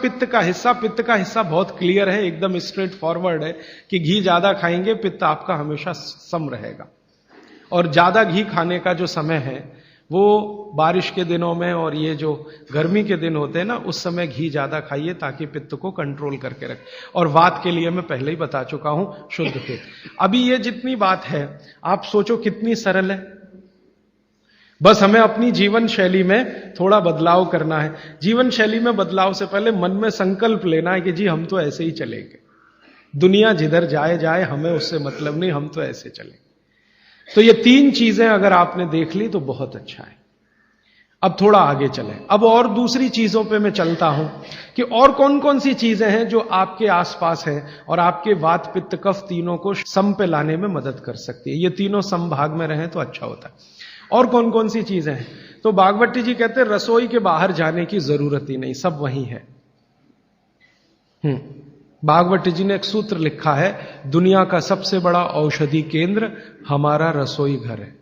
पित्त का हिस्सा बहुत क्लियर है, एकदम स्ट्रेट फॉरवर्ड है कि घी ज्यादा खाएंगे पित्त आपका हमेशा सम रहेगा। और ज्यादा घी खाने का जो समय है वो बारिश के दिनों में और ये जो गर्मी के दिन होते हैं ना, उस समय घी ज्यादा खाइए ताकि पित्त को कंट्रोल करके रखे। और वात के लिए मैं पहले ही बता चुका हूं, शुद्ध पित्त। अभी ये जितनी बात है आप सोचो कितनी सरल है, बस हमें अपनी जीवन शैली में थोड़ा बदलाव करना है। जीवन शैली में बदलाव से पहले मन में संकल्प लेना है कि जी हम तो ऐसे ही चलेंगे, दुनिया जिधर जाए जाए हमें उससे मतलब नहीं, हम तो ऐसे चलेंगे। तो ये 3 चीजें अगर आपने देख ली तो बहुत अच्छा है। अब थोड़ा आगे चलें, अब और दूसरी चीजों पे मैं चलता हूं कि और कौन कौन सी चीजें हैं जो आपके आसपास हैं और आपके वात पित्त कफ तीनों को सम पे लाने में मदद कर सकती है। ये तीनों समभाग में रहें तो अच्छा होता है। और कौन कौन सी चीजें हैं? तो भागवती जी कहते हैं रसोई के बाहर जाने की जरूरत ही नहीं, सब वहीं है। भागवती जी ने एक सूत्र लिखा है, दुनिया का सबसे बड़ा औषधि केंद्र हमारा रसोई घर है।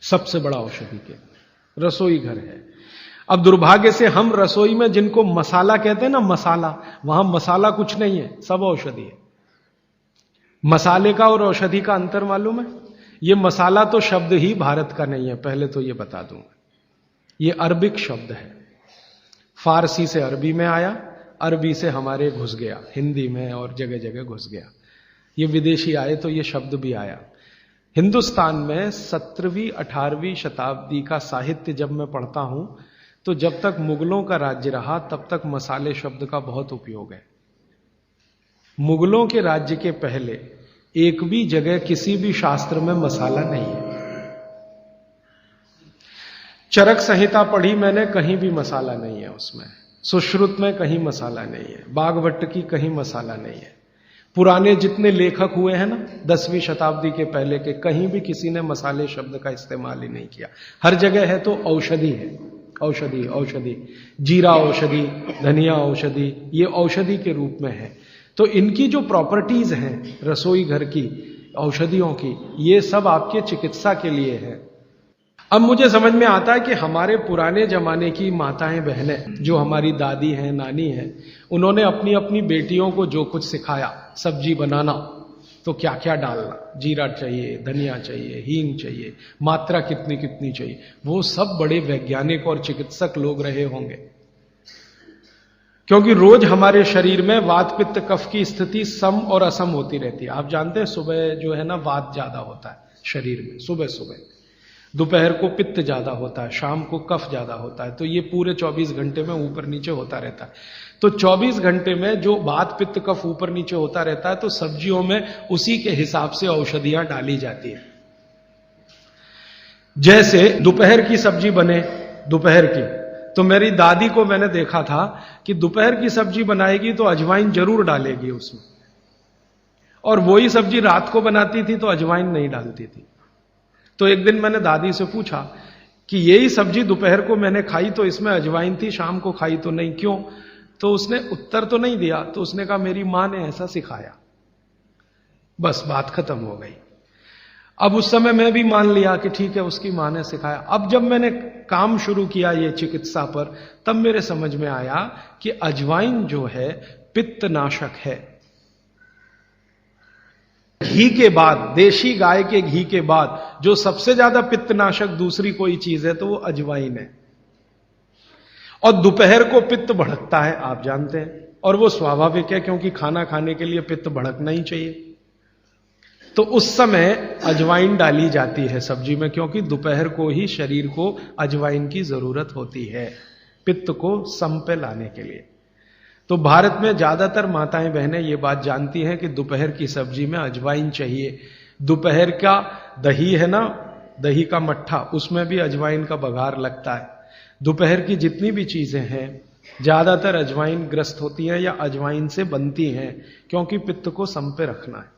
सबसे बड़ा औषधि केंद्र रसोई घर है। अब दुर्भाग्य से हम रसोई में जिनको मसाला कहते हैं ना, मसाला, वहां मसाला कुछ नहीं है, सब औषधि है। मसाले का और औषधि का अंतर मालूम है? ये मसाला तो शब्द ही भारत का नहीं है, पहले तो ये बता दूंगा। ये अरबिक शब्द है, फारसी से अरबी में आया, अरबी से हमारे घुस गया, हिंदी में और जगह जगह घुस गया। ये विदेशी आए तो ये शब्द भी आया। हिंदुस्तान में 17वीं 18वीं शताब्दी का साहित्य जब मैं पढ़ता हूं तो जब तक मुगलों का राज्य रहा तब तक मसाले शब्द का बहुत उपयोग है। मुगलों के राज्य के पहले एक भी जगह किसी भी शास्त्र में मसाला नहीं है। चरक संहिता पढ़ी मैंने, कहीं भी मसाला नहीं है उसमें। सुश्रुत में कहीं मसाला नहीं है, बागवट की कहीं मसाला नहीं है। पुराने जितने लेखक हुए हैं ना 10वीं शताब्दी के पहले के, कहीं भी किसी ने मसाले शब्द का इस्तेमाल ही नहीं किया। हर जगह है तो औषधि है, औषधि औषधि, जीरा औषधि, धनिया औषधि, ये औषधि के रूप में है। तो इनकी जो प्रॉपर्टीज हैं रसोई घर की औषधियों की, ये सब आपके चिकित्सा के लिए है। अब मुझे समझ में आता है कि हमारे पुराने जमाने की माताएं बहनें, जो हमारी दादी हैं, नानी हैं, उन्होंने अपनी अपनी बेटियों को जो कुछ सिखाया, सब्जी बनाना तो क्या क्या डालना, जीरा चाहिए, धनिया चाहिए, हींग चाहिए, मात्रा कितनी कितनी चाहिए, वो सब बड़े वैज्ञानिक और चिकित्सक लोग रहे होंगे। क्योंकि रोज हमारे शरीर में वात पित्त कफ की स्थिति सम और असम होती रहती है। आप जानते हैं सुबह जो है ना वात ज्यादा होता है शरीर में, सुबह सुबह, दोपहर को पित्त ज्यादा होता है, शाम को कफ ज्यादा होता है। तो ये पूरे 24 घंटे में ऊपर नीचे होता रहता है। तो 24 घंटे में जो वात पित्त कफ ऊपर नीचे होता रहता है, तो सब्जियों में उसी के हिसाब से औषधियां डाली जाती है। जैसे दोपहर की सब्जी बने, दोपहर की, तो मेरी दादी को मैंने देखा था कि दोपहर की सब्जी बनाएगी तो अजवाइन जरूर डालेगी उसमें, और वही सब्जी रात को बनाती थी तो अजवाइन नहीं डालती थी। तो एक दिन मैंने दादी से पूछा कि यही सब्जी दोपहर को मैंने खाई तो इसमें अजवाइन थी, शाम को खाई तो नहीं, क्यों? तो उसने उत्तर तो नहीं दिया। तो उसने कहा मेरी मां ने ऐसा सिखाया। बस बात खत्म हो गई। अब उस समय मैं भी मान लिया कि ठीक है, उसकी मां ने सिखाया। अब जब मैंने काम शुरू किया ये चिकित्सा पर, तब मेरे समझ में आया कि अजवाइन जो है पित्तनाशक है। घी के बाद, देशी गाय के घी के बाद जो सबसे ज्यादा पित्तनाशक दूसरी कोई चीज है तो वो अजवाइन है। और दोपहर को पित्त भड़कता है, आप जानते हैं, और वो स्वाभाविक है क्योंकि खाना खाने के लिए पित्त भड़कना ही चाहिए। तो उस समय अजवाइन डाली जाती है सब्जी में, क्योंकि दोपहर को ही शरीर को अजवाइन की जरूरत होती है पित्त को सम पे लाने के लिए। तो भारत में ज्यादातर माताएं बहनें ये बात जानती हैं कि दोपहर की सब्जी में अजवाइन चाहिए। दोपहर का दही है ना, दही का मट्ठा, उसमें भी अजवाइन का बघार लगता है। दोपहर की जितनी भी चीजें हैं ज्यादातर अजवाइन ग्रस्त होती हैं या अजवाइन से बनती हैं, क्योंकि पित्त को सम पे रखना है।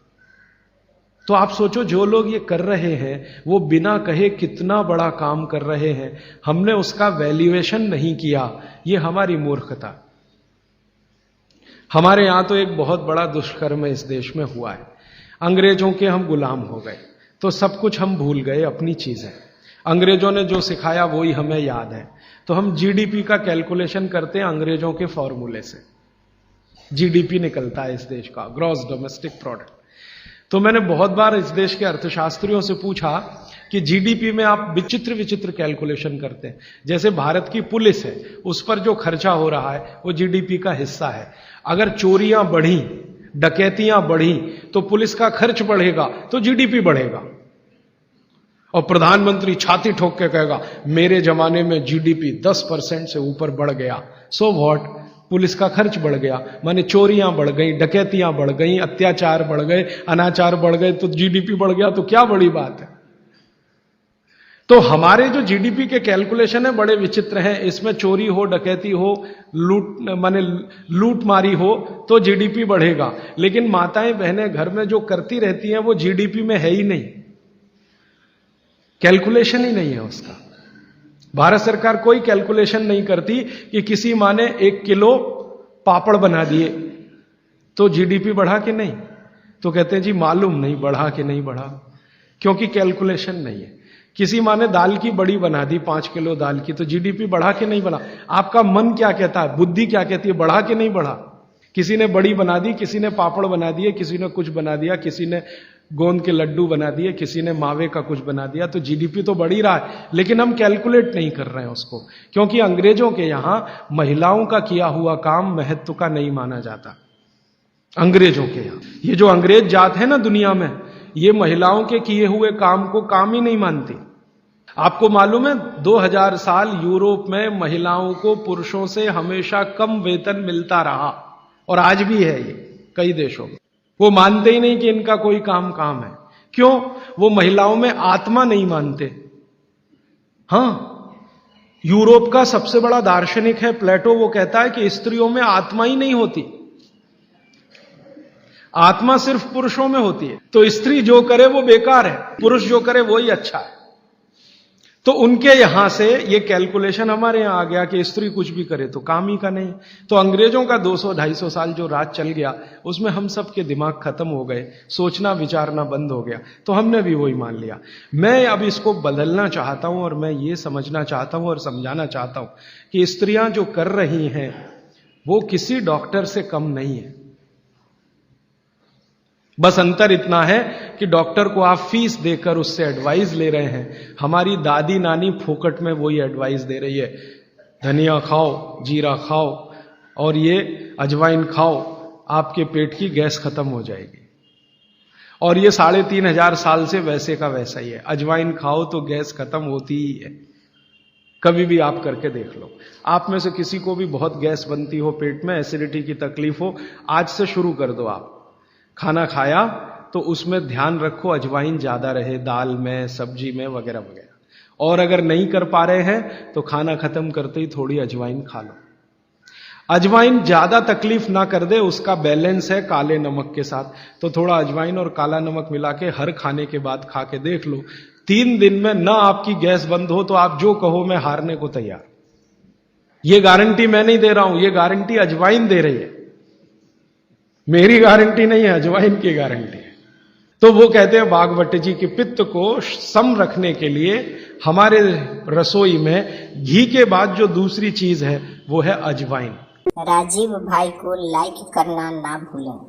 तो आप सोचो जो लोग ये कर रहे हैं वो बिना कहे कितना बड़ा काम कर रहे हैं। हमने उसका वैल्यूएशन नहीं किया, ये हमारी मूर्खता। हमारे यहां तो एक बहुत बड़ा दुष्कर्म इस देश में हुआ है। अंग्रेजों के हम गुलाम हो गए तो सब कुछ हम भूल गए, अपनी चीजें। अंग्रेजों ने जो सिखाया वही हमें याद है। तो हम जीडीपी का कैलकुलेशन करते हैं अंग्रेजों के फॉर्मूले से। जीडीपी निकलता है इस देश का, ग्रॉस डोमेस्टिक प्रोडक्ट। तो मैंने बहुत बार इस देश के अर्थशास्त्रियों से पूछा कि जीडीपी में आप विचित्र विचित्र कैलकुलेशन करते हैं। जैसे भारत की पुलिस है, उस पर जो खर्चा हो रहा है वो जीडीपी का हिस्सा है। अगर चोरियां बढ़ी, डकैतियां बढ़ी, तो पुलिस का खर्च बढ़ेगा तो जीडीपी बढ़ेगा। और प्रधानमंत्री छाती ठोक के कहेगा मेरे जमाने में जीडीपी 10% से ऊपर बढ़ गया। सो व्हाट, पुलिस का खर्च बढ़ गया, माने चोरियां बढ़ गई, डकैतियां बढ़ गई, अत्याचार बढ़ गए, अनाचार बढ़ गए, तो जीडीपी बढ़ गया, तो क्या बड़ी बात है। तो हमारे जो जीडीपी के कैलकुलेशन है बड़े विचित्र हैं। इसमें चोरी हो, डकैती हो, लूट मारी हो तो जीडीपी बढ़ेगा, लेकिन माताएं बहनें घर में जो करती रहती हैं वो जीडीपी में है ही नहीं, कैलकुलेशन ही नहीं है उसका। भारत सरकार कोई कैलकुलेशन नहीं करती कि किसी माँ ने 1 किलो पापड़ बना दिए तो जीडीपी बढ़ा कि नहीं, तो कहते हैं जी मालूम नहीं बढ़ा कि नहीं बढ़ा, क्योंकि कैलकुलेशन नहीं है। किसी माँ ने दाल की बड़ी बना दी, 5 किलो दाल की, तो जीडीपी बढ़ा कि नहीं बढ़ा। आपका मन क्या कहता है, बुद्धि क्या कहती है, बढ़ा कि नहीं बढ़ा। किसी ने बड़ी बना दी, किसी ने पापड़ बना दिए, किसी ने कुछ बना दिया, किसी ने गोंद के लड्डू बना दिए, किसी ने मावे का कुछ बना दिया, तो जीडीपी तो बढ़ ही रहा है, लेकिन हम कैलकुलेट नहीं कर रहे हैं उसको, क्योंकि अंग्रेजों के यहां महिलाओं का किया हुआ काम महत्व का नहीं माना जाता। अंग्रेजों के यहां ये जो अंग्रेज जात है ना दुनिया में, ये महिलाओं के किए हुए काम को काम ही नहीं मानती। आपको मालूम है 2000 साल यूरोप में महिलाओं को पुरुषों से हमेशा कम वेतन मिलता रहा, और आज भी है ये कई देशों में। वो मानते ही नहीं कि इनका कोई काम है। क्यों? वो महिलाओं में आत्मा नहीं मानते। हां, यूरोप का सबसे बड़ा दार्शनिक है प्लेटो, वो कहता है कि स्त्रियों में आत्मा ही नहीं होती, आत्मा सिर्फ पुरुषों में होती है। तो स्त्री जो करे वो बेकार है, पुरुष जो करे वो ही अच्छा है। तो उनके यहां से ये कैलकुलेशन हमारे यहां आ गया कि स्त्री कुछ भी करे तो काम ही का नहीं। तो अंग्रेजों का 200-250 साल जो राज चल गया, उसमें हम सब के दिमाग खत्म हो गए, सोचना विचारना बंद हो गया, तो हमने भी वही मान लिया। मैं अब इसको बदलना चाहता हूं, और मैं ये समझना चाहता हूं और समझाना चाहता हूं कि स्त्रियां जो कर रही हैं वो किसी डॉक्टर से कम नहीं है। बस अंतर इतना है कि डॉक्टर को आप फीस देकर उससे एडवाइस ले रहे हैं, हमारी दादी नानी फोकट में वही एडवाइस दे रही है, धनिया खाओ, जीरा खाओ और ये अजवाइन खाओ, आपके पेट की गैस खत्म हो जाएगी। और ये 3500 साल से वैसे का वैसा ही है, अजवाइन खाओ तो गैस खत्म होती ही है। कभी भी आप करके देख लो। आप में से किसी को भी बहुत गैस बनती हो, पेट में एसिडिटी की तकलीफ हो, आज से शुरू कर दो। आप खाना खाया तो उसमें ध्यान रखो अजवाइन ज्यादा रहे, दाल में, सब्जी में, वगैरह वगैरह। और अगर नहीं कर पा रहे हैं तो खाना खत्म करते ही थोड़ी अजवाइन खा लो। अजवाइन ज्यादा तकलीफ ना कर दे, उसका बैलेंस है काले नमक के साथ, तो थोड़ा अजवाइन और काला नमक मिला के हर खाने के बाद खा के देख लो। 3 दिन में ना आपकी गैस बंद हो तो आप जो कहो मैं हारने को तैयार। ये गारंटी मैं नहीं दे रहा हूं, ये गारंटी अजवाइन दे रही है, मेरी गारंटी नहीं है, अजवाइन की गारंटी है। तो वो कहते हैं बागवट जी कि पित्त को सम रखने के लिए हमारे रसोई में घी के बाद जो दूसरी चीज है वो है अजवाइन। राजीव भाई को लाइक करना ना भूलें।